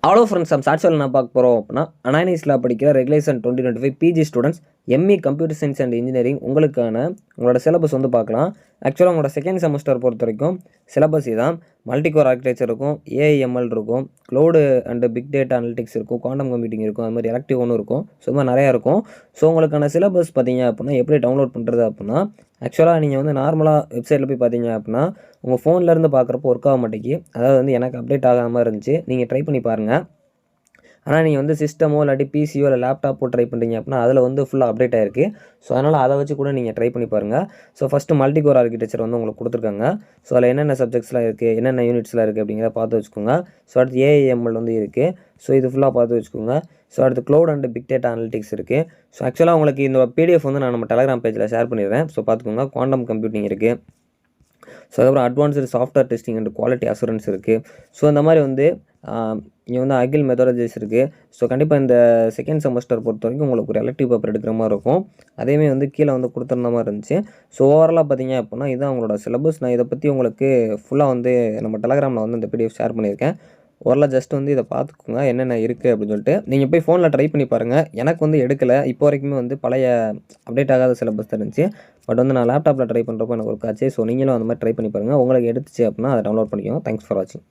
அவ்வளோ ஃப்ரெண்ட்ஸ் நம்ம சாட்சியில் என்ன பார்க்க போகிறோம் அப்படின்னா அனானிஸில் படிக்கிற regulation 2025 PG students ME computer science and engineering உங்களோட சிலபஸ் வந்து பார்க்கலாம். ஆக்சுவலாக உங்களோட செகண்ட் செமஸ்டர் பொறுத்த வரைக்கும் சிலபஸ் இதான். மல்டிகோர் ஆர்கிடெக்சர் இருக்கும், ஏஐஎம்எல் இருக்கும், cloud and big data analytics இருக்கும், குவாண்டம் கம்ப்யூட்டிங் இருக்கும், அது மாதிரி எலக்டிவ் ஒன்று இருக்கும். ஸோ இது மாதிரி நிறையா இருக்கும். ஸோ உங்களுக்கான சிலபஸ் பார்த்தீங்க அப்படின்னா எப்படி டவுன்லோட் பண்ணுறது அப்படின்னா, ஆக்சுவலாக நீங்கள் வந்து நார்மலாக வெப்சைட்டில் போய் பார்த்தீங்க அப்படின்னா உங்கள் ஃபோன்லேருந்து பார்க்குறப்போ ஒர்க் ஆக மாட்டேங்கி. அதாவது வந்து எனக்கு அப்டேட் ஆகாத மாதிரி இருந்துச்சு. நீங்கள் ட்ரை பண்ணி பாருங்கள். ஆனால் நீங்கள் வந்து சிஸ்டமோ இல்லாட்டி பிசியோ இல்லை லேப்டாப்போ ட்ரை பண்ணுறீங்க அப்படின்னா அதில் வந்து ஃபுல்லாக அப்டேட் ஆகிருக்கு. ஸோ அதனால் அதை வச்சு கூட நீங்கள் ட்ரை பண்ணி பாருங்கள். ஸோ ஃபஸ்ட்டு மல்டிகோர் ஆர்கிடெக்சர் வந்து உங்களுக்கு கொடுத்துருக்காங்க. ஸோ அதில் என்னென்ன சப்ஜெக்ட்ஸ்லாம் இருக்குது, என்னென்ன யூனிட்ஸ்லாம் இருக்குது அப்படிங்கிறத பார்த்து வச்சுக்கோங்க. ஸோ அடுத்து ஏஐஎம்எல் வந்து இருக்குது. ஸோ இது ஃபுல்லாக பார்த்து வச்சுக்கோங்க. ஸோ அடுத்து cloud and big data analytics இருக்குது. ஸோ ஆக்சுவலாக உங்களுக்கு இந்த பிடிஎஃப் வந்து நான் நம்ம டெலகிராம் பேஜில் ஷேர் பண்ணிடுறேன். ஸோ பார்த்துக்கோங்க. குவாண்டம் கம்ப்யூட்டிங் இருக்குது. ஸோ அதுக்கப்புறம் advanced software testing and quality assurance இருக்குது. ஸோ இந்த மாதிரி வந்து இங்கே வந்து அகில் மெத்தடாலஜிஸ் இருக்குது. ஸோ கண்டிப்பாக இந்த செகண்ட் செமஸ்டர் பொறுத்த வரைக்கும் உங்களுக்கு ஒரு எலக்டிவ் பேப்பர் எடுக்கிற மாதிரி இருக்கும். அதேமாதிரி வந்து கீழே வந்து கொடுத்துருந்த மாதிரி இருந்துச்சு. ஸோ ஓவராலாக பார்த்தீங்க அப்படின்னா இதுதான் அவங்களோட சிலபஸ். நான் இதை பற்றி உங்களுக்கு ஃபுல்லாக வந்து நம்ம டெலகிராமில் வந்து இந்த பிடிஎஃப் ஷேர் பண்ணியிருக்கேன். ஓரளவு ஜஸ்ட் வந்து இதை பார்த்துக்கோங்க என்னென்ன இருக்குது அப்படின்னு சொல்லிட்டு. நீங்கள் போய் ஃபோனில் ட்ரை பண்ணி பாருங்கள். எனக்கு வந்து எடுக்கலை. இப்போ வரைக்குமே வந்து பழைய அப்டேட் ஆகாத சிலபஸ் தான் இருந்துச்சு. பட் வந்து நான் லேப்டாப்பில் ட்ரை பண்ணுறப்போ எனக்கு ஒர்க் ஆச்சு. ஸோ நீங்களும் அந்த மாதிரி ட்ரை பண்ணி பாருங்கள். உங்களுக்கு எடுத்துச்சு அப்படின்னா அதை டவுன்லோட் பண்ணிக்கோங்க. தேங்க்ஸ் ஃபார் வாட்சிங்.